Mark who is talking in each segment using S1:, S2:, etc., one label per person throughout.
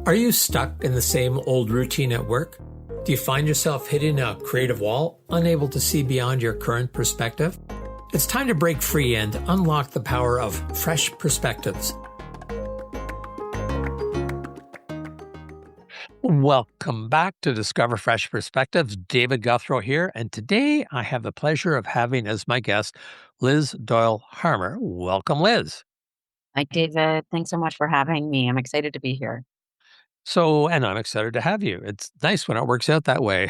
S1: Are you stuck in the same old routine at work? Do you find yourself hitting a creative wall, unable to see beyond your current perspective? It's time to break free and unlock the power of fresh perspectives. Welcome back to Discover Fresh Perspectives. David Gouthro here, and today I have the pleasure of having as my guest Liz Doyle Harmer. Welcome, Liz.
S2: Hi, David. Thanks so much for having me. I'm excited to be here.
S1: And I'm excited to have you. It's nice when it works out that way.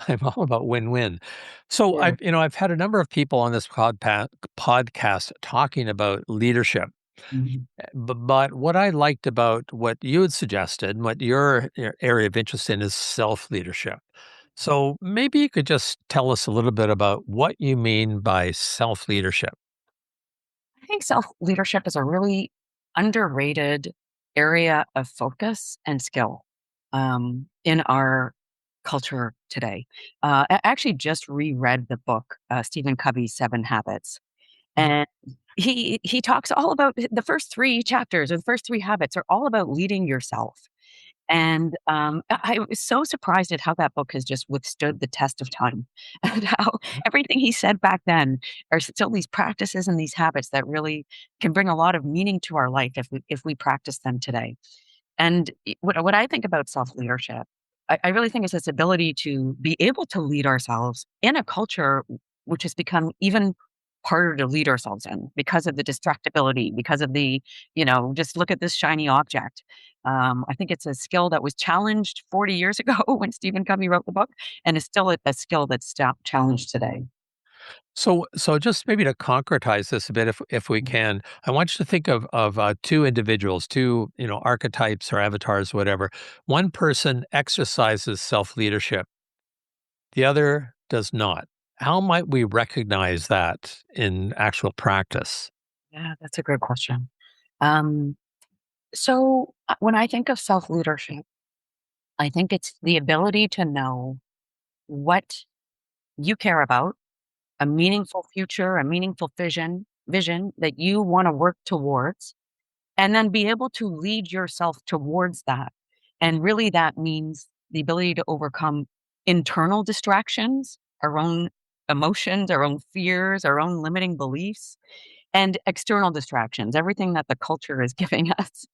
S1: I'm all about win-win. So
S2: Yeah.
S1: I've had a number of people on this podcast talking about leadership.
S2: Mhm.
S1: But what I liked about what you had suggested and what your area of interest in is self-leadership. So maybe you could just tell us a little bit about what you mean by self-leadership.
S2: I think self leadership is a really underrated area of focus and skill in our culture today. I actually just reread the book, Stephen Covey's Seven Habits. And he talks all about the first three chapters or the first three habits are all about leading yourself. And I was so surprised at how that book has just withstood the test of time and how everything he said back then are still these practices and these habits that really can bring a lot of meaning to our life if we practice them today. And what I think about self leadership, I really think it's this ability to be able to lead ourselves in a culture which has become even harder to lead ourselves in because of the distractibility, because of just look at this shiny object. I think it's a skill that was challenged 40 years ago when Stephen Covey wrote the book, and is still a skill that's challenged today.
S1: So just maybe to concretize this a bit, if we can, I want you to think of two individuals, two archetypes or avatars, whatever. One person exercises self leadership, the other does not. How might we recognize that in actual practice?
S2: Yeah, that's a great question. Um, when I think of self leadership, I think it's the ability to know what you care about, a meaningful future, a meaningful vision that you want to work towards, and then be able to lead yourself towards that. And really, that means the ability to overcome internal distractions, our own emotions, our own fears, our own limiting beliefs, and external distractions, everything that the culture is giving us.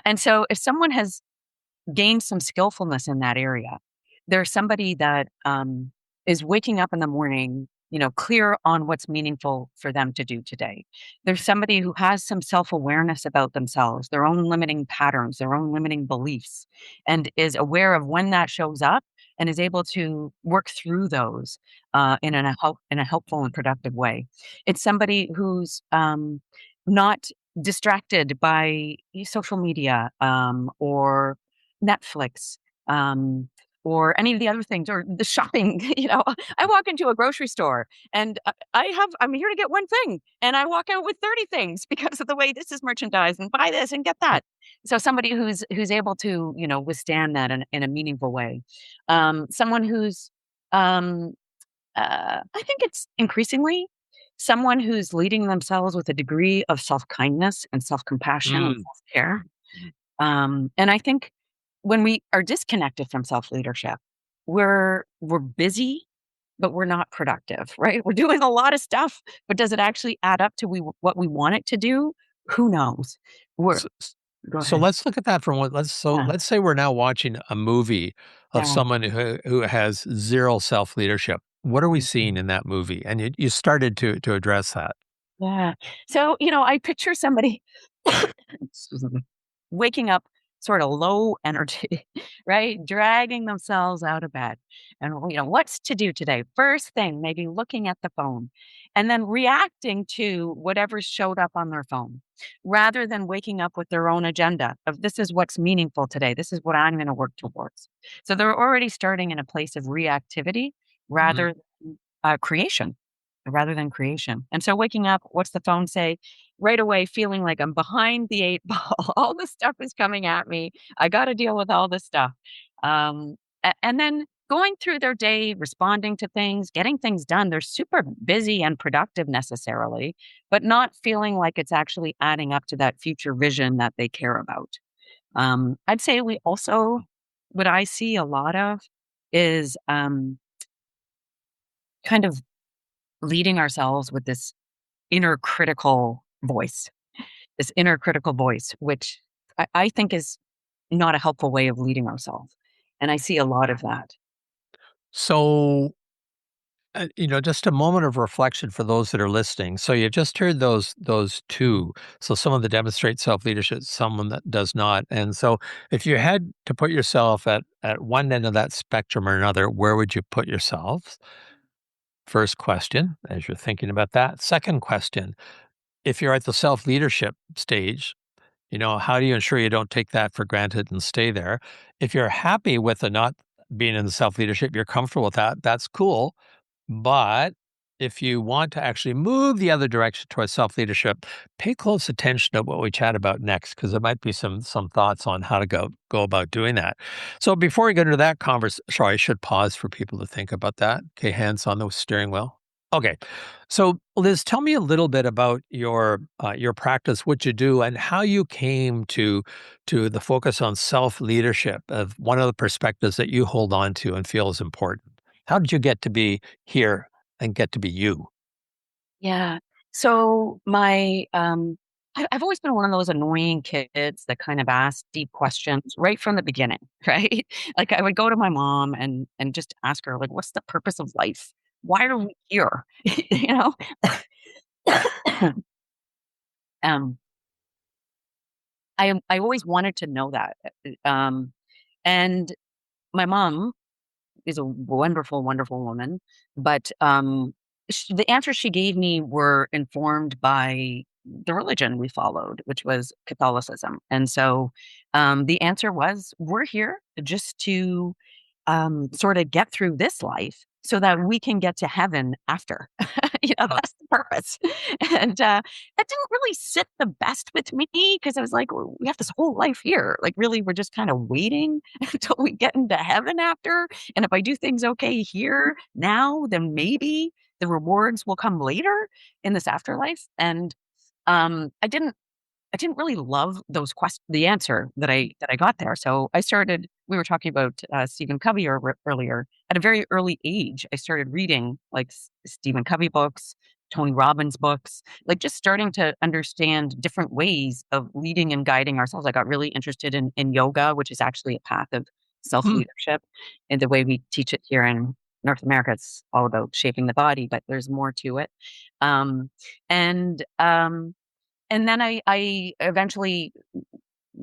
S2: And so, if someone has gained some skillfulness in that area, there's somebody that is waking up in the morning, clear on what's meaningful for them to do today. There's somebody who has some self-awareness about themselves, their own limiting patterns, their own limiting beliefs, and is aware of when that shows up and is able to work through those in a helpful and productive way. It's somebody who's not distracted by social media or Netflix, um, or any of the other things, or the shopping. I walk into a grocery store and I'm here to get one thing, and I walk out with 30 things because of the way this is merchandised, and buy this and get that. So somebody who's able to withstand that in a meaningful way. Someone who's I think it's increasingly someone who's leading themselves with a degree of self kindness and self compassion and
S1: Mm.
S2: self care. And I think when we are disconnected from self leadership, we're busy, but we're not productive, right? We're doing a lot of stuff, but does it actually add up to what we want it to do? Who knows? We're
S1: So,
S2: Go
S1: so
S2: ahead.
S1: let's look at that from what
S2: Yeah,
S1: let's say we're now watching a movie of
S2: yeah.
S1: someone who has zero self leadership. What are we seeing in that movie? And you started to address that.
S2: Yeah. So, I picture somebody excuse me, waking up sort of low energy, right? Dragging themselves out of bed. And, what's to do today? First thing, maybe looking at the phone and then reacting to whatever showed up on their phone rather than waking up with their own agenda of this is what's meaningful today. This is what I'm going to work towards. So they're already starting in a place of reactivity rather than creation. And so waking up, what's the phone say? Right away, feeling like I'm behind the eight ball. All this stuff is coming at me. I got to deal with all this stuff. And then going through their day, responding to things, getting things done. They're super busy and productive necessarily, but not feeling like it's actually adding up to that future vision that they care about. I'd say we also, what I see a lot of is kind of leading ourselves with this inner critical voice, which I think is not a helpful way of leading ourselves. And I see a lot of that.
S1: So, just a moment of reflection for those that are listening. So you just heard those two. So someone that demonstrates self leadership, someone that does not. And so, if you had to put yourself at one end of that spectrum or another, where would you put yourself? First question, as you're thinking about that. Second question, if you're at the self leadership stage, how do you ensure you don't take that for granted and stay there? If you're happy with the not being in the self leadership, you're comfortable with that, that's cool. But if you want to actually move the other direction towards self leadership, pay close attention to what we chat about next, because there might be some thoughts on how to go about doing that. So before we get into that conversation, sorry, I should pause for people to think about that. Okay, hands on the steering wheel. Okay, so Liz, tell me a little bit about your practice, what you do, and how you came to the focus on self leadership of one of the perspectives that you hold on to and feel is important. How did you get to be here and get to be you?
S2: Yeah. So I've always been one of those annoying kids that kind of ask deep questions right from the beginning, right? Like I would go to my mom and just ask her, like, what's the purpose of life? Why are we here? You know? um, I always wanted to know that. And my mom is a wonderful, wonderful woman, but the answers she gave me were informed by the religion we followed, which was Catholicism. And so the answer was, we're here just to sort of get through this life so that we can get to heaven after. That's the purpose. And that didn't really sit the best with me because I was like, "Well, we have this whole life here. Like, really, we're just kind of waiting until we get into heaven after. And if I do things okay here now, then maybe the rewards will come later in this afterlife." And I didn't really love the answer that I got there. So I started. We were talking about Stephen Covey earlier. At a very early age, I started reading like Stephen Covey books, Tony Robbins books, like just starting to understand different ways of leading and guiding ourselves. I got really interested in yoga, which is actually a path of self
S1: Hmm.
S2: leadership, and the way we teach it here in North America. It's all about shaping the body, but there's more to it. Um, and and then I eventually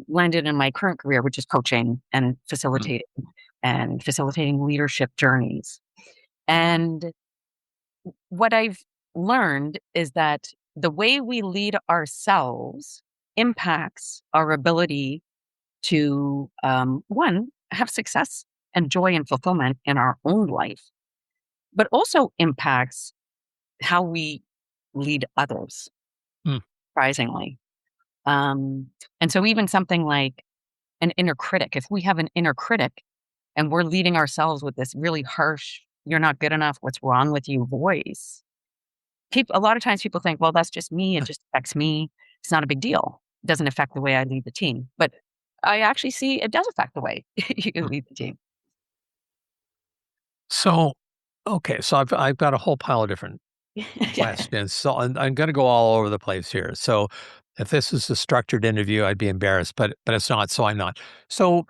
S2: landed in my current career, which is coaching
S1: Mm.
S2: and facilitating leadership journeys. And what I've learned is that the way we lead ourselves impacts our ability to, one, have success and joy and fulfillment in our own life, but also impacts how we lead others,
S1: Mm.
S2: surprisingly. Um, and so even something like an inner critic, if we have an inner critic and we're leading ourselves with this really harsh, "You're not good enough, what's wrong with you" voice, a lot of times people think, well, that's just me. It just affects me. It's not a big deal. It doesn't affect the way I lead the team. But I actually see it does affect the way you
S1: Mm.
S2: lead the team.
S1: So, okay, so I've got a whole pile of different
S2: Yeah.
S1: questions. So I'm going to go all over the place here. So if this was a structured interview, I'd be embarrassed, but it's not. So I'm not. So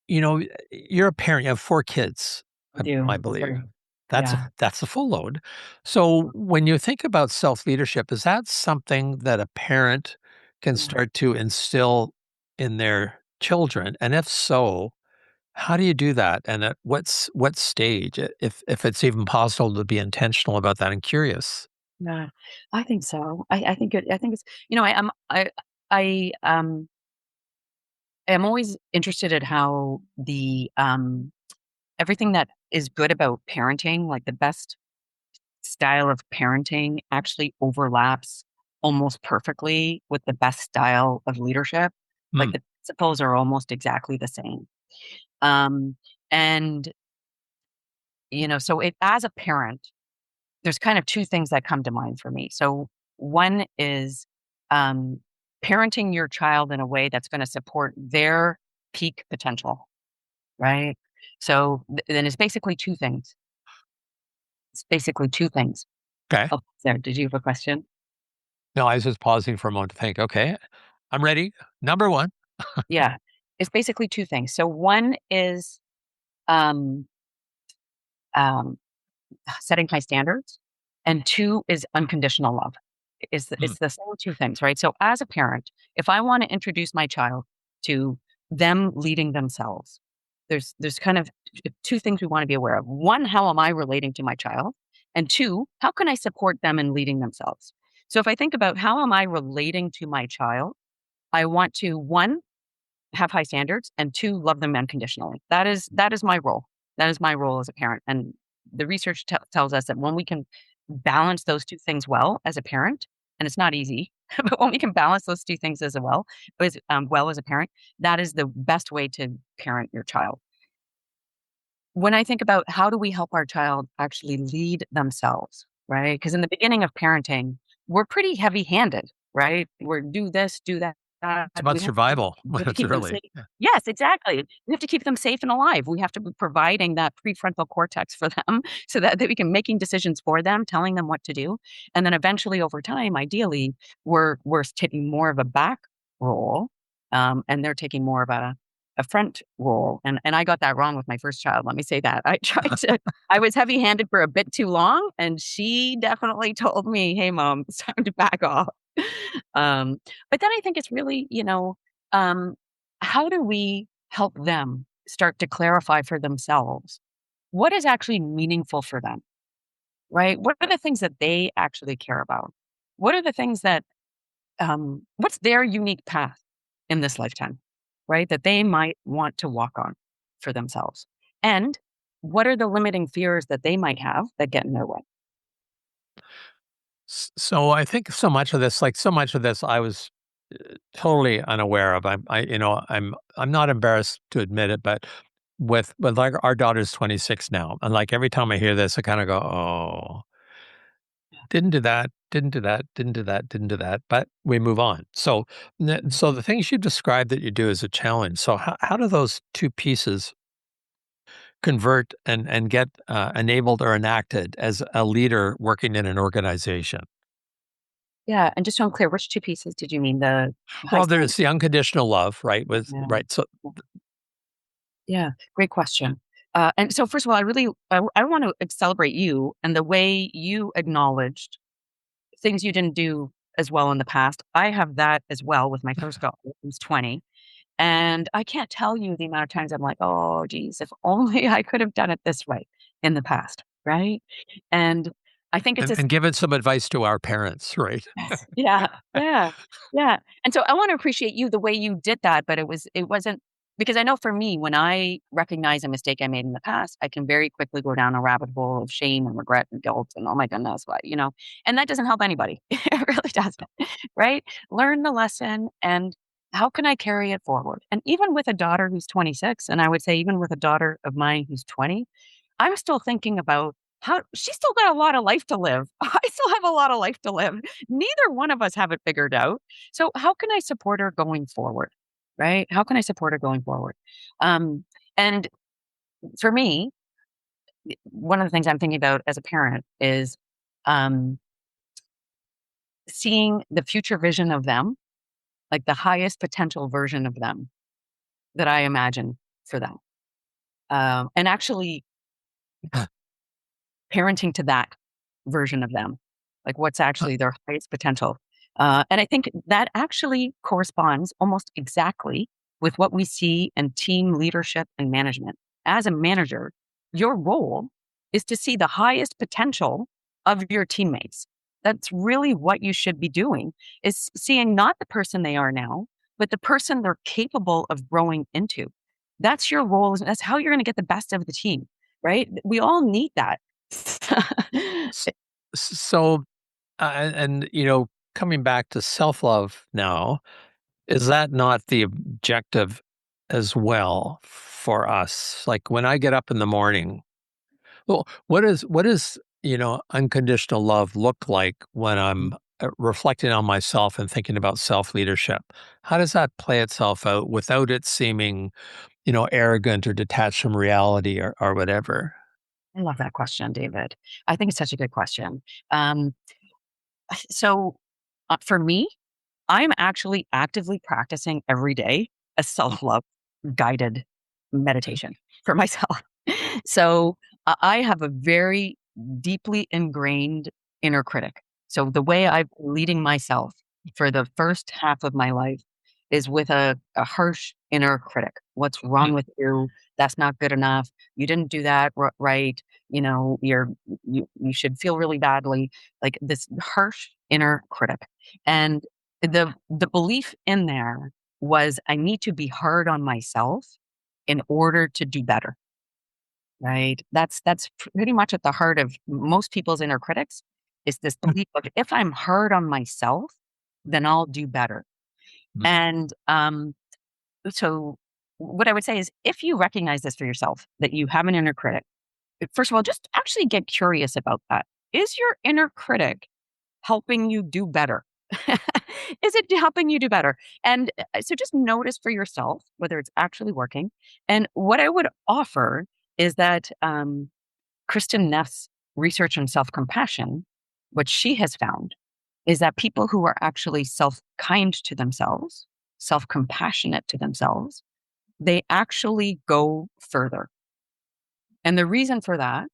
S1: you're a parent. You have 4 kids,
S2: I
S1: I
S2: do.
S1: believe. That's a
S2: Yeah.
S1: that's a full load. So when you think about self leadership, is that something that a parent can
S2: Yeah.
S1: start to instill in their children? And if so, how do you do that? And at what stage, if it's even possible to be intentional about that and curious?
S2: Yeah. I think so. I think it's, I am always interested in how everything that is good about parenting, like the best style of parenting actually overlaps almost perfectly with the best style of leadership. Like
S1: Mm,
S2: the principles are almost exactly the same. Um, and so as a parent, there's kind of two things that come to mind for me. So one is um, parenting your child in a way that's going to support their peak potential, right? So then it's basically two things. It's basically two things.
S1: Okay.
S2: Oh, there. Did you have a question?
S1: No, I was just pausing for a moment to think, okay, I'm ready. Number one.
S2: Yeah. It's basically two things. So one is um, um, setting high standards, and two is unconditional love.
S1: Mm,
S2: It's the same two things, right? So as a parent, if I want to introduce my child to them leading themselves, there's kind of two things we want to be aware of. One, how am I relating to my child? And two, how can I support them in leading themselves? So if I think about how am I relating to my child, I want to one, have high standards, and two, love them unconditionally. That is my role. That is my role as a parent. And the research tells us that when we can balance those two things well as a parent, and it's not easy, but when we can balance those two things well as a parent, that is the best way to parent your child. When I think about how do we help our child actually lead themselves, right? Because in the beginning of parenting, we're pretty heavy-handed, right? We're do this, do that.
S1: it's about survival.
S2: We have to
S1: It's
S2: keep them
S1: really,
S2: safe. Yes, exactly. We have to keep them safe and alive. We have to be providing that prefrontal cortex for them so that we can making decisions for them, telling them what to do. And then eventually over time, ideally, we're taking more of a back role, and they're taking more of a front role. And I got that wrong with my first child. Let me say that. I was heavy handed for a bit too long. And she definitely told me, hey, mom, it's time to back off. Um, but then I think it's really, um, how do we help them start to clarify for themselves what is actually meaningful for them, right? What are the things that they actually care about? What are the things that what's their unique path in this lifetime, right? That they might want to walk on for themselves. And what are the limiting fears that they might have that get in their way?
S1: so I think so much of this, I was totally unaware of. I'm not embarrassed to admit it, but with like our daughter's 26 now, and like every time I hear this, I kind of go, oh, didn't do that, didn't do that, didn't do that, didn't do that, but we move on. So the things you described that you do as a challenge. So how do those two pieces convert and get enabled or enacted as a leader working in an organization?
S2: Yeah. And just so I'm clear, which two pieces did you mean? The high
S1: Well,
S2: standard?
S1: there's the unconditional love, right?
S2: Yeah.
S1: So
S2: Yeah. Great question. And so, first of all, I want to celebrate you and the way you acknowledged things you didn't do as well in the past. I have that as well with my first daughter, who's 20. And I can't tell you the amount of times I'm like, "Oh, geez, if only I could have done it this way in the past," right? And I think it's
S1: and give it some advice to our parents, right?
S2: Yes. Yeah, yeah, yeah, and so I wanna appreciate you the way you did that, but it wasn't because I know for me, when I recognize a mistake I made in the past, I can very quickly go down a rabbit hole of shame and regret and guilt and, "Oh my goodness, what," and that doesn't help anybody. It really doesn't, right? Learn the lesson and how can I carry it forward? And even with a daughter who's 26, and I would say even with a daughter of mine who's 20, I'm still thinking about how she's still got a lot of life to live. I still have a lot of life to live. Neither one of us have it figured out. So how can I support her going forward? Right? How can I support her going forward? Um, and for me, one of the things I'm thinking about as a parent is um, seeing the future vision of them, like the highest potential version of them that I imagine for them. And actually parenting to that version of them, like what's actually their highest potential. And I think that actually corresponds almost exactly with what we see in team leadership and management. As a manager, your role is to see the highest potential of your teammates. That's really what you should be doing is seeing not the person they are now, but the person they're capable of growing into. That's your role. That's how you're going to get the best of the team, right? We all need that.
S1: S- So, coming back to self love now, is that not the objective as well for us? Like when I get up in the morning, well, what is unconditional love look like when I'm reflecting on myself and thinking about self leadership. How does that play itself out without it seeming, arrogant or detached from reality or whatever?
S2: I love that question, David. I think it's such a good question. Um, so for me, I'm actually actively practicing every day a self love guided meditation for myself. So I have a very deeply ingrained inner critic. So the way I'm leading myself for the first half of my life is with a harsh inner critic. What's wrong with you? That's not good enough. You didn't do that right. You should feel really badly. Like this harsh inner critic. And the belief in there was I need to be hard on myself in order to do better, right? That's pretty much at the heart of most people's inner critics is this belief of if I'm hard on myself, then I'll do better. And so what I would say is if you recognize this for yourself, that you have an inner critic, first of all, just actually get curious about that. Is your inner critic helping you do better? Is it helping you do better? And so just notice for yourself whether it's actually working. And what I would offer is that Kristen Neff's research on self compassion, what she has found is that people who are actually self kind to themselves, self compassionate to themselves, they actually go further. And the reason for that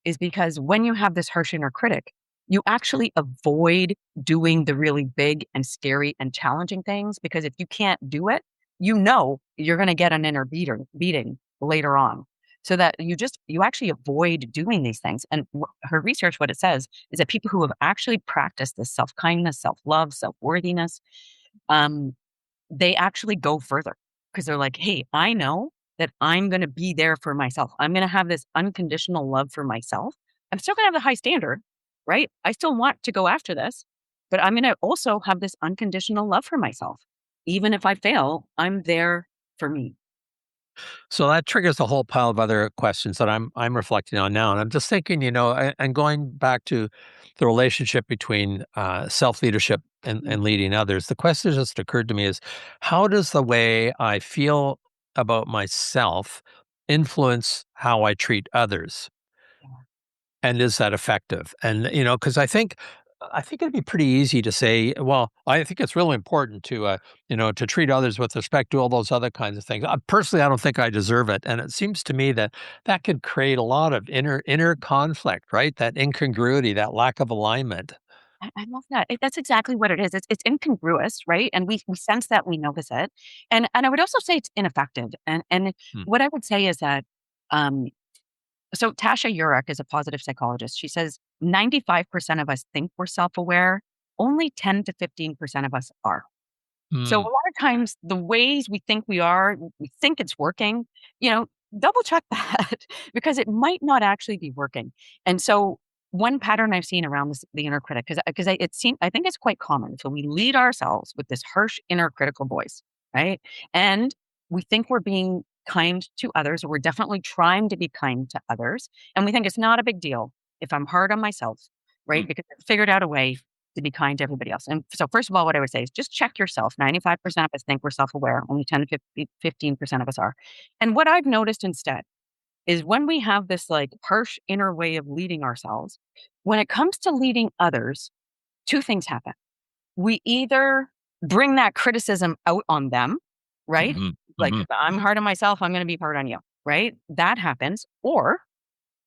S2: is because when you have this harsh inner critic, you actually avoid doing the really big and scary and challenging things because if you can't do it, you know you're going to get an inner beating later on. So that you actually avoid doing these things. And her research, what it says is that people who have actually practiced this self kindness, self love, self worthiness, um, they actually go further because they're like, hey, I know that I'm going to be there for myself. I'm going to have this unconditional love for myself. I'm still going to have the high standard, right? I still want to go after this, but I'm going to also have this unconditional love for myself. Even if I fail, I'm there for me.
S1: So that triggers a whole pile of other questions that I'm reflecting on now, and I'm just thinking, and going back to the relationship between self leadership
S2: Mm,
S1: and leading others. The question that just occurred to me is, how does the way I feel about myself influence how I treat others?
S2: yeah.
S1: And is that effective? And, because I think it'd be pretty easy to say, well, I think it's really important to treat others with respect to all those other kinds of things. Personally, I don't think I deserve it. And it seems to me that that could create a lot of inner conflict, right? That incongruity, that lack of alignment.
S2: I love that. That's exactly what it is. It's incongruous, right? And we sense that, we notice it. And I would also say it's ineffective. And
S1: Hmm.
S2: what I would say is that um, so Tasha Eurek is a positive psychologist. She says 95% of us think we're self-aware, only 10 to 15% of us are. So a
S1: Hmm.
S2: lot of times the ways we think we are, we think it's working, double check that because it might not actually be working. And so one pattern I've seen around this, the inner critic, because I think it's quite common. So we lead ourselves with this harsh inner critical voice, right? And we think we're being kind to others, or we're definitely trying to be kind to others. And we think it's not a big deal if I'm hard on myself, right? Because I've figured out a way to be kind to everybody else. And so, first of all, what I would say is just check yourself. 95% of us think we're self aware, only 10 to 15% of us are. And what I've noticed instead is when we have this like harsh inner way of leading ourselves, when it comes to leading others, two things happen. We either bring that criticism out on them, right?
S1: Hmm.
S2: Like,
S1: Hmm.
S2: I'm hard on myself, I'm going to be hard on you, right? That happens. Or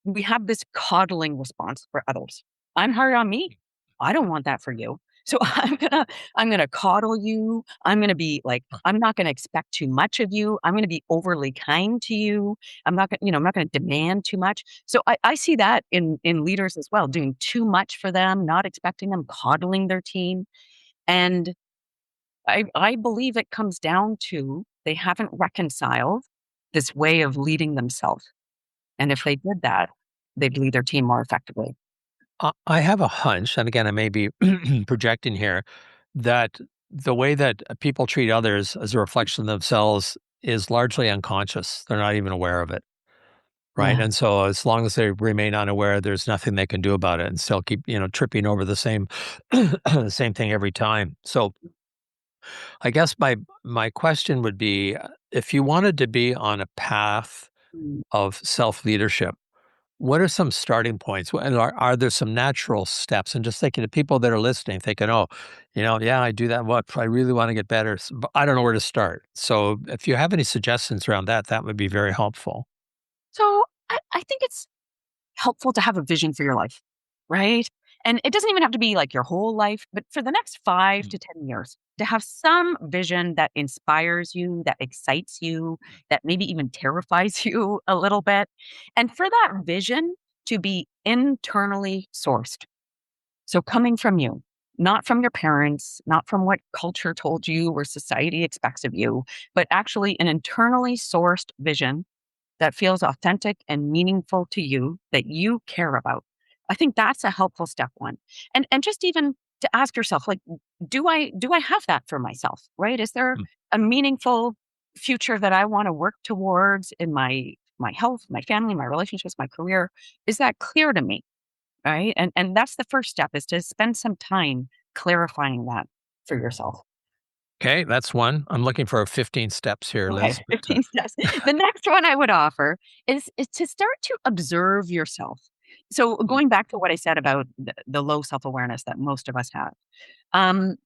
S2: we have this coddling response for others. I'm hard on me. I don't want that for you. So I'm gonna coddle you. I'm gonna be like, I'm not gonna expect too much of you. I'm gonna be overly kind to you. I'm not gonna demand too much. So I see that in leaders as well, doing too much for them, not expecting them, coddling their team. And I believe it comes down to they haven't reconciled this way of leading themselves. And if they did that, they'd lead their team more effectively.
S1: I have a hunch, and again, I may be projecting here, that the way that people treat others as a reflection of themselves is largely unconscious. They're not even aware of it. right?
S2: Yeah.
S1: And so as long as they remain unaware, there's nothing they can do about it and still keep, tripping over the same the same thing every time. So I guess my question would be if you wanted to be on a path
S2: Mm.
S1: of self-leadership, what are some starting points? And are there some natural steps? And just thinking to people that are listening, thinking, oh, yeah, I do that. What I really want to get better, but I don't know where to start. So if you have any suggestions around that, that would be very helpful.
S2: So I think it's helpful to have a vision for your life, right? And it doesn't even have to be like your whole life, but for the next 5 to 10 years, to have some vision that inspires you, that excites you, that maybe even terrifies you a little bit. And for that vision to be internally sourced. So coming from you, not from your parents, not from what culture told you or society expects of you, but actually an internally sourced vision that feels authentic and meaningful to you that you care about. I think that's a helpful step one. And just even to ask yourself like do I have that for myself, right? Is there
S1: Mm.
S2: a meaningful future that I want to work towards in my health, my family, my relationships, my career? Is that clear to me, right? And that's the first step is to spend some time clarifying that for yourself.
S1: Okay, that's one. I'm looking for 15 steps here,
S2: Okay,
S1: Liz. But
S2: 15 steps. The next one I would offer is to start to observe yourself. So
S1: mm,
S2: going back to what I said about the low self-awareness that most of us have, um,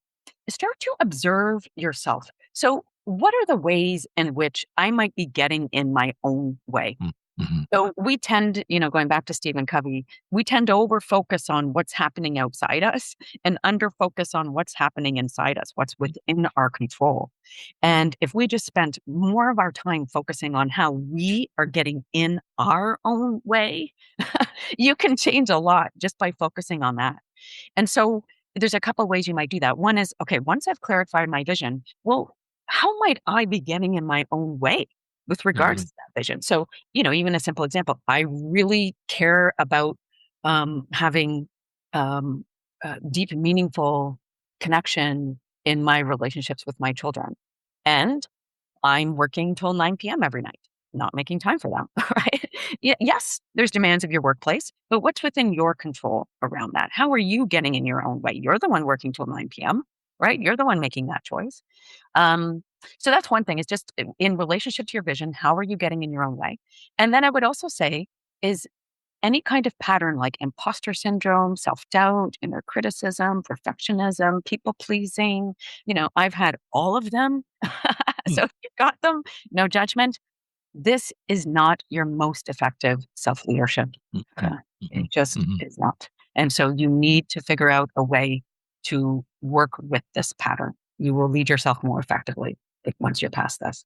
S2: start to observe yourself. So what are the ways in which I might be getting in my own way?
S1: mm, mhm,
S2: So we tend, going back to Stephen Covey, we tend to over focus on what's happening outside us and under focus on what's happening inside us, what's within our control. And if we just spent more of our time focusing on how we are getting in our own way, you can change a lot just by focusing on that. And so there's a couple ways you might do that. One is, okay, once I've clarified my vision, well, how might I be getting in my own way with regards
S1: mhm.
S2: to that vision? So, even a simple example, I really care about having deep, meaningful connection in my relationships with my children. And I'm working till 9 p.m. every night, not making time for them, right? Yes, there's demands of your workplace, but what's within your control around that? How are you getting in your own way? You're the one working till 9 p.m., right? You're the one making that choice. Um, so that's one thing is just in relationship to your vision, how are you getting in your own way? And then I would also say is any kind of pattern like imposter syndrome, self doubt, inner criticism, perfectionism, people pleasing, I've had all of them.
S1: Mm,
S2: So if you've got them, no judgment. This is not your most effective self leadership.
S1: mm, mm,
S2: It
S1: mhm,
S2: just
S1: mhm.
S2: is not. And so you need to figure out a way to work with this pattern. You will lead yourself more effectively once you're past this.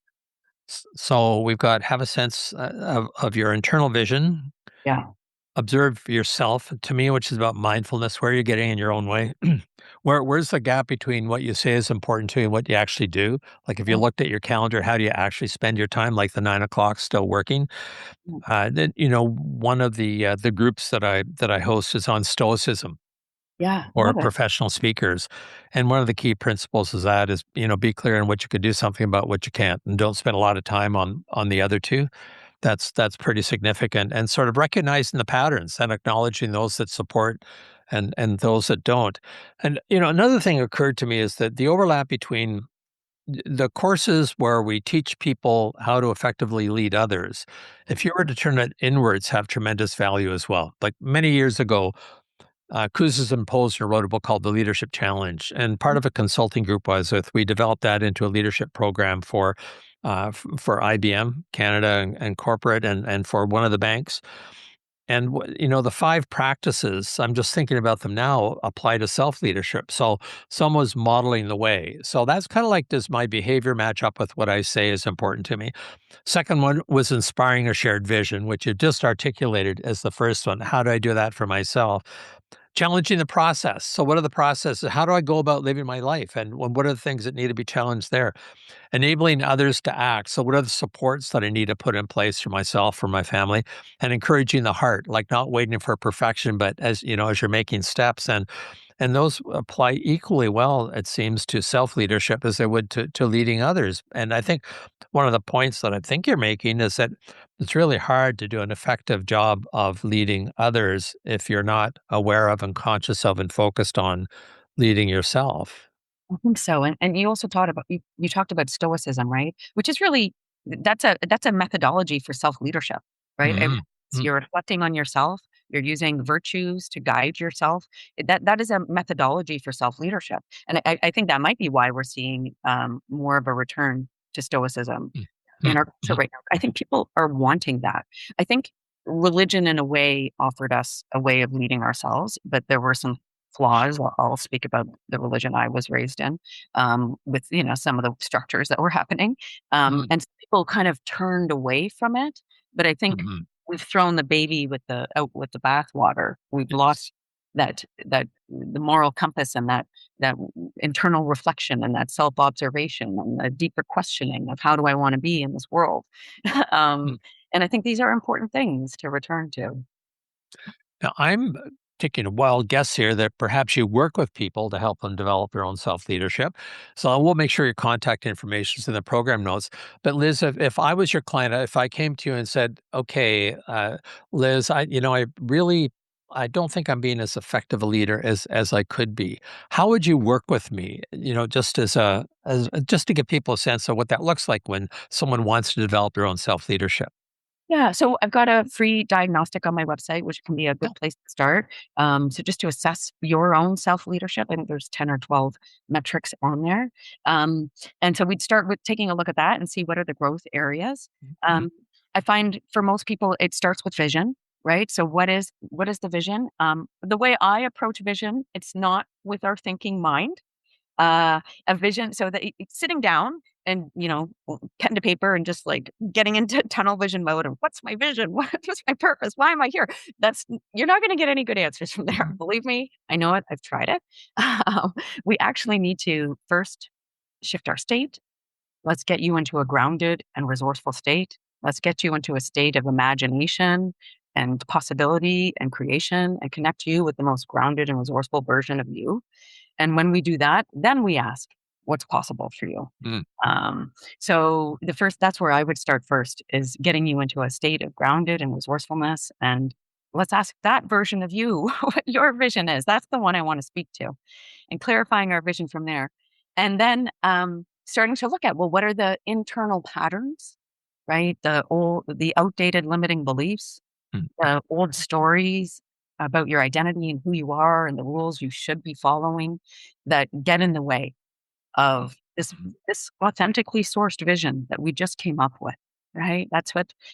S1: So we've got have a sense of your internal vision,
S2: Yeah.
S1: observe yourself to me, which is about mindfulness, where you're getting in your own way. Where's the gap between what you say is important to you and what you actually do? Like if you
S2: Yeah.
S1: looked at your calendar, how do you actually spend your time? Like the 9 o'clock still working?
S2: Yeah.
S1: Then one of the groups that I host is on stoicism
S2: Yeah.
S1: or
S2: Love it.
S1: professional speakers, and one of the key principles is be clear on what you could do something about what you can't, and don't spend a lot of time on the other two. That's pretty significant, and sort of recognizing the patterns and acknowledging those that support and those that don't. And another thing occurred to me is that the overlap between the courses where we teach people how to effectively lead others, if you were to turn it inwards, have tremendous value as well. Like many years ago, Kouzes and Posner wrote a book called The Leadership Challenge, and part of a consulting group we developed that into a leadership program for IBM Canada and corporate and for one of the banks. And the five practices, I'm just thinking about them now, apply to self leadership. So someone's modeling the way. So that's kind of like, does my behavior match up with what I say is important to me? Second one was inspiring a shared vision, which you just articulated as the first one. How do I do that for myself? Challenging the process. So what are the processes? How do I go about living my life? And what are the things that need to be challenged there? Enabling others to act. So what are the supports that I need to put in place for myself, for my family? And encouraging the heart, like not waiting for perfection, but as you're making steps. And those apply equally well, it seems, to self-leadership as they would to leading others. And I think one of the points that I think you're making is that it's really hard to do an effective job of leading others if you're not aware of and conscious of and focused on leading yourself.
S2: I think so, and you also you talked about stoicism, right? Which is really that's a methodology for self-leadership, right?
S1: Mhm.
S2: You're reflecting on yourself, you're using virtues to guide yourself. That is a methodology for self-leadership, and I think that might be why we're seeing, more of a return to stoicism
S1: Mm.
S2: in
S1: Mm.
S2: our culture
S1: Mhm.
S2: right now. I think people are wanting that. I think religion, in a way, offered us a way of leading ourselves, but there were some flaws. I'll speak about the religion I was raised in, with some of the structures that were happening,
S1: Mm.
S2: and people kind of turned away from it. But I think
S1: Mhm.
S2: we've thrown the baby with the bathwater. We've
S1: Yes.
S2: lost that the moral compass and that internal reflection and that self observation and the deeper questioning of how do I want to be in this world.
S1: Mm.
S2: um, and I think these are important things to return to.
S1: Now, I'm taking a wild guess here that perhaps you work with people to help them develop their own self leadership. So I will make sure your contact information is in the program notes. But Liz, if I was your client, if I came to you and said, "Okay, Liz, I really, I don't think I'm being as effective a leader as I could be," how would you work with me? Just as just to give people a sense of what that looks like when someone wants to develop their own self leadership.
S2: Yeah, so I've got a free diagnostic on my website, which can be a good place to start. So just to assess your own self leadership, I think there's 10 or 12 metrics on there. Um, and so we'd start with taking a look at that and see what are the growth areas.
S1: Mhm.
S2: Um, I find for most people, it starts with vision, right? So what is the vision? The way I approach vision, it's not with our thinking mind, a vision so that sitting down and pen to paper and just like getting into tunnel vision mode of what's my vision, what's my purpose, why am I here? That's You're not going to get any good answers from there. Believe me, I know it, I've tried it. um, we actually need to first shift our state. Let's get you into a grounded and resourceful state. Let's get you into a state of imagination and possibility and creation and connect you with the most grounded and resourceful version of you. And when we do that, then we ask, what's possible for you?
S1: Mm.
S2: Um, so that's where I would start first, is getting you into a state of grounded and resourcefulness. And let's ask that version of you what your vision is. That's the one I want to speak to, and clarifying our vision from there. And then starting to look at, well, what are the internal patterns, right? The outdated limiting beliefs,
S1: Mm.
S2: old stories about your identity and who you are and the rules you should be following that get in the way of this authentically sourced vision that we just came up with, right?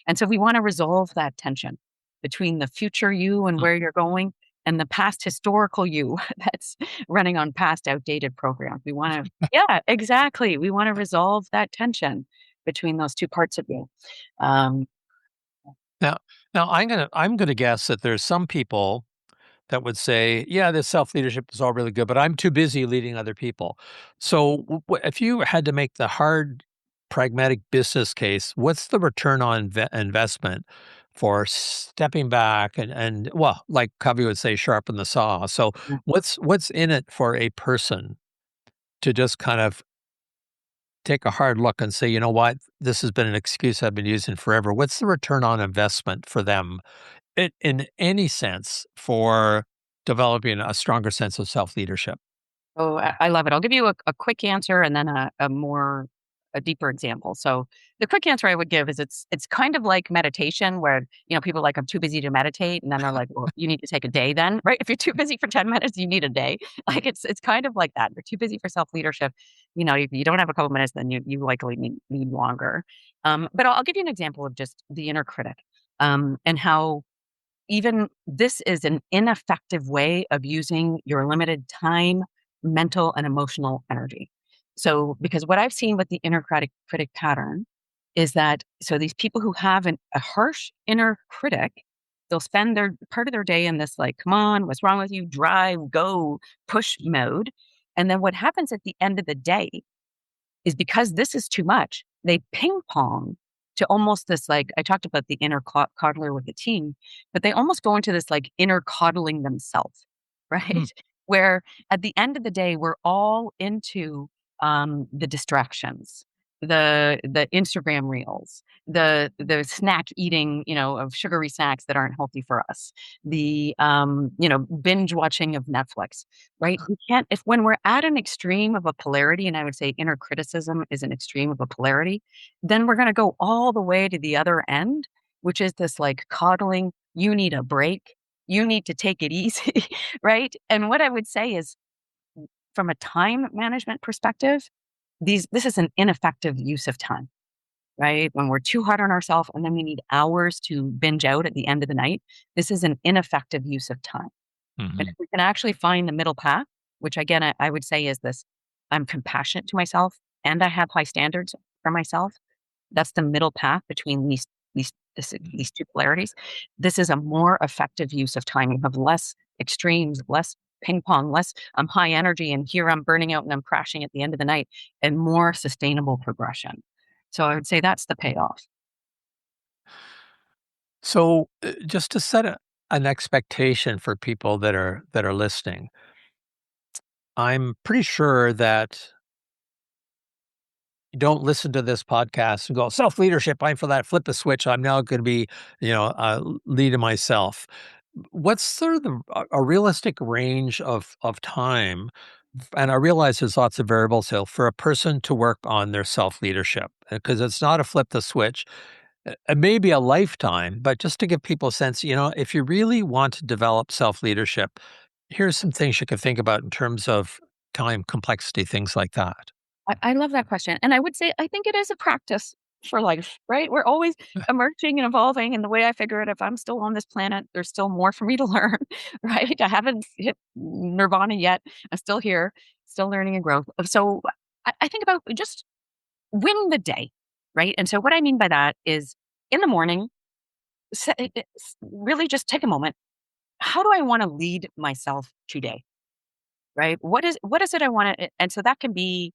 S2: And so we want to resolve that tension between the future you and
S1: Mm.
S2: where you're going and the past historical you that's running on past outdated programs. We want to, yeah, exactly. We want to resolve that tension between those two parts of you. Um,
S1: Now, now I'm gonna guess that there's some people that would say, "Yeah, this self leadership is all really good, but I'm too busy leading other people." So, if you had to make the hard, pragmatic business case, what's the return on investment for stepping back and well, like Covey would say, sharpen the saw. So, what's in it for a person to just kind of take a hard look and say, you know what, this has been an excuse I've been using forever. What's the return on investment for them in any sense for developing a stronger sense of self leadership?
S2: Oh, I love it. I'll give you a quick answer and then a deeper example. So the quick answer I would give is it's kind of like meditation where, people are like, I'm too busy to meditate. And then they're like, well, you need to take a day then, right? If you're too busy for 10 minutes, you need a day. Like it's kind of like that. You're too busy for self leadership. You don't have a couple minutes, then you likely need longer. But I'll give you an example of just the inner critic, and how even this is an ineffective way of using your limited time, mental, and emotional energy. So, because what I've seen with the inner critic pattern is that so these people who have a harsh inner critic, they'll spend their part of their day in this like, come on, what's wrong with you? Drive, go, push mode. And then what happens at the end of the day is because this is too much, they ping pong to almost this like I talked about the inner coddler with the team, but they almost go into this like inner coddling themselves,
S1: Mm.
S2: right? Where at the end of the day, we're all into the distractions. the Instagram reels, the snack eating, of sugary snacks that aren't healthy for us, the binge watching of Netflix, right? We can't if when we're at an extreme of a polarity, and I would say inner criticism is an extreme of a polarity, then we're gonna go all the way to the other end, which is this like coddling, you need a break, you need to take it easy, right? And what I would say is from a time management perspective, this is an ineffective use of time, right? When we're too hard on ourselves and then we need hours to binge out at the end of the night, this is an ineffective use of time. And
S1: Mhm.
S2: if we can actually find the middle path, which again, I would say is this, I'm compassionate to myself and I have high standards for myself. That's the middle path between these two polarities. This is a more effective use of time. You have less extremes, less ping pong, less I'm high energy and here I'm burning out and I'm crashing at the end of the night, and more sustainable progression. So I would say that's the payoff.
S1: So, just to set an expectation for people that are listening, I'm pretty sure that you don't listen to this podcast and go, "Self-leadership, I'm for that, flip the switch, I'm now gonna be, leading myself." What's sort of a realistic range of time, and I realize there's lots of variables here, for a person to work on their self-leadership, because it's not a flip the switch. It may be a lifetime, but just to give people a sense, if you really want to develop self-leadership, here's some things you can think about in terms of time, complexity, things like that.
S2: I love that question. And I would say I think it is a practice for life, right? We're always emerging and evolving. And the way I figure it, if I'm still on this planet, there's still more for me to learn, right? I haven't hit nirvana yet. I'm still here, still learning and growth. So I think about just win the day, right? And so what I mean by that is in the morning, really just take a moment. How do I want to lead myself today? Right? What is it I want to, and so that can be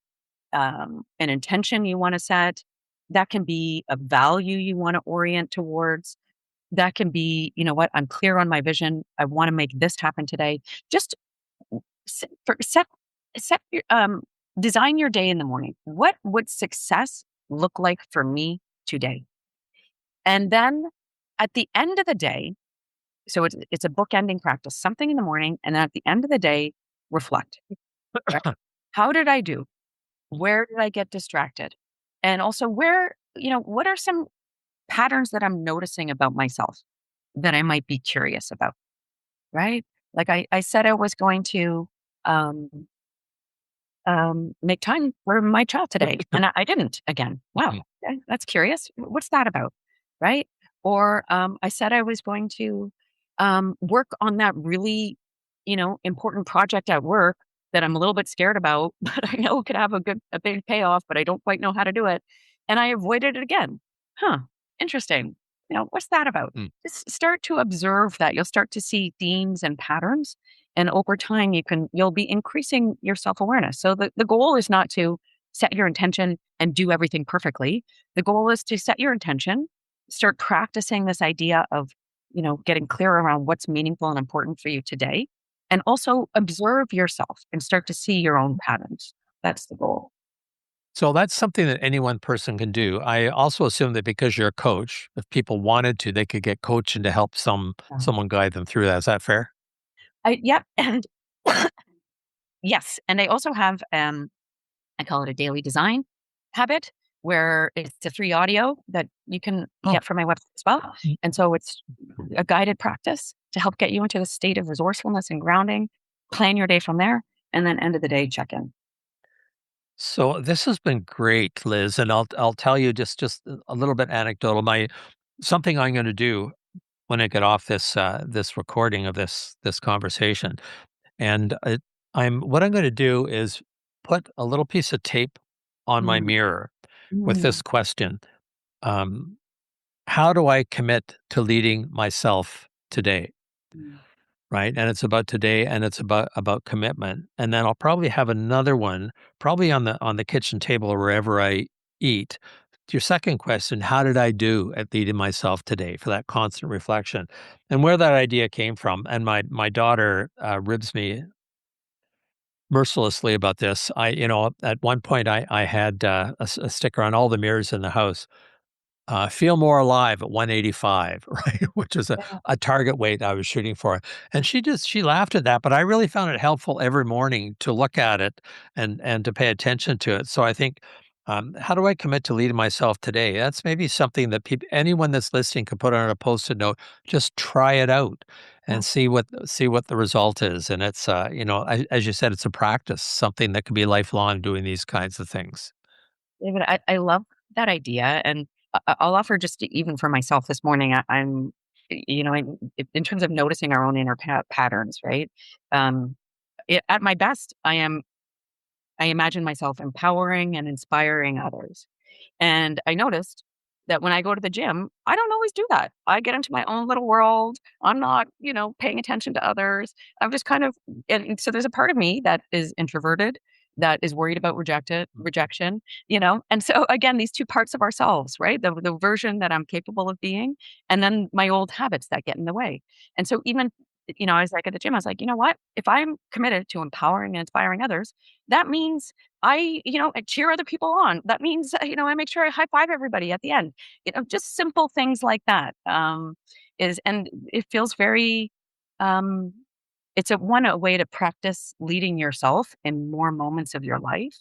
S2: an intention you want to set. That can be a value you want to orient towards. That can be, you know what, I'm clear on my vision. I want to make this happen today. Just set, for, set your, design your day in the morning. What would success look like for me today? And then at the end of the day, so it's a bookending practice, something in the morning. And then at the end of the day, reflect, right? How did I do? Where did I get distracted? And also what are some patterns that I'm noticing about myself that I might be curious about, right? Like I said I was going to um, make time for my child today, and I didn't again. Wow,
S1: Mhm.
S2: okay, that's curious. What's that about, right? Or I said I was going to work on that really, important project at work that I'm a little bit scared about, but I know could have a big payoff, but I don't quite know how to do it, and I avoided it again. Huh? Interesting. What's that about?
S1: Mm.
S2: Just start to observe that. You'll start to see themes and patterns, and over time, you'll be increasing your self-awareness. So the goal is not to set your intention and do everything perfectly. The goal is to set your intention, start practicing this idea of, getting clear around what's meaningful and important for you today, and also observe yourself and start to see your own patterns. That's the goal.
S1: So that's something that any one person can do. I also assume that because you're a coach, if people wanted to, they could get coaching to help someone guide them through that. Is that fair?
S2: Yep. And yes. And I also have I call it a daily design habit where it's a free audio that you can
S1: Oh,
S2: get from my website as well.
S1: mm.
S2: And so it's a guided practice to help get you into the state of resourcefulness and grounding, plan your day from there, and then end of the day check in.
S1: So this has been great, Liz, and I'll tell you just a little bit anecdotal. My something I'm going to do when I get off this recording of this conversation, and I'm what I'm going to do is put a little piece of tape on my
S2: Mm,
S1: mirror with
S2: mm,
S1: this question: um, How do I commit to leading myself today?
S2: mm,
S1: Right, and it's about today, and it's about commitment, and then I'll probably have another one, probably on the kitchen table or wherever I eat. To your second question, how did I do at leading myself today, for that constant reflection, and where that idea came from, and my daughter, ribs me mercilessly about this. At one point I had a sticker on all the mirrors in the house. Feel more alive at 185, right? Which is
S2: Yeah.
S1: a target weight I was shooting for. And she laughed at that, but I really found it helpful every morning to look at it and to pay attention to it. So I think, how do I commit to leading myself today? That's maybe something that anyone that's listening could put on a post-it note. Just try it out
S2: Yeah.
S1: and see what the result is. And it's as you said, it's a practice, something that can be lifelong doing these kinds of things.
S2: David, I love that idea, and I'll offer just even for myself this morning. I'm, in terms of noticing our own inner patterns, right? Um, at my best, I imagine myself empowering and inspiring others. And I noticed that when I go to the gym, I don't always do that. I get into my own little world. I'm not, paying attention to others. I'm just kind of, and so there's a part of me that is introverted, that is worried about rejection, And so again, these two parts of ourselves, right? The version that I'm capable of being, and then my old habits that get in the way. And so even, I was like at the gym, I was like, you know what? If I'm committed to empowering and inspiring others, that means I cheer other people on. That means, I make sure I high five everybody at the end. Just simple things like that. And it feels very, um, it's a way to practice leading yourself in more moments of your life.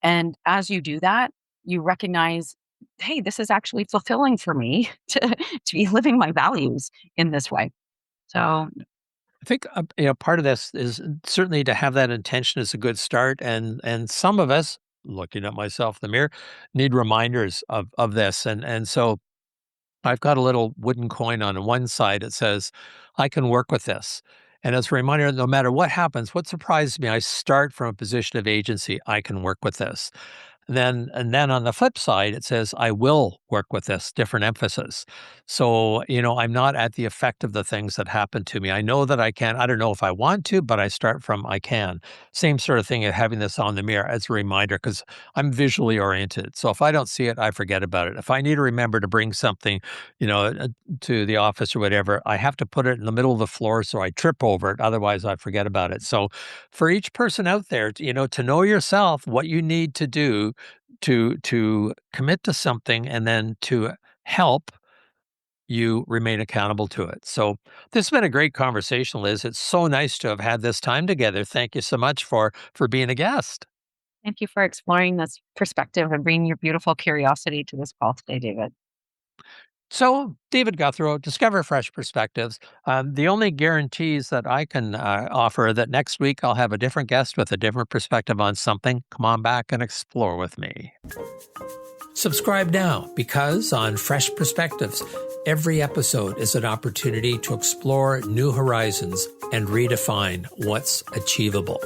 S2: And as you do that, you recognize, hey, this is actually fulfilling for me to be living my values in this way. So
S1: I think part of this is certainly to have that intention is a good start, and some of us, looking at myself in the mirror, need reminders of this, and so I've got a little wooden coin on one side. It says, "I can work with this," and as a reminder, no matter what happens, what surprises me, I start from a position of agency. I can work with this. And then on the flip side, it says, I will work with this, different emphasis. So, I'm not at the effect of the things that happen to me. I know that I can. I don't know if I want to, but I start from I can. Same sort of thing of having this on the mirror as a reminder because I'm visually oriented. So if I don't see it, I forget about it. If I need to remember to bring something, you know, uh, to the office or whatever, I have to put it in the middle of the floor so I trip over it. Otherwise, I forget about it. So for each person out there, to know yourself, what you need to do to commit to something and then to help you remain accountable to it. So this has been a great conversation, Liz. It's so nice to have had this time together. Thank you so much for being a guest.
S2: thank you for exploring this perspective and bringing your beautiful curiosity to this call today, David.
S1: So, David Gouthro, Discover Fresh Perspectives. The only guarantees that I can offer are that next week I'll have a different guest with a different perspective on something. Come on back and explore with me. Subscribe now because on Fresh Perspectives, every episode is an opportunity to explore new horizons and redefine what's achievable.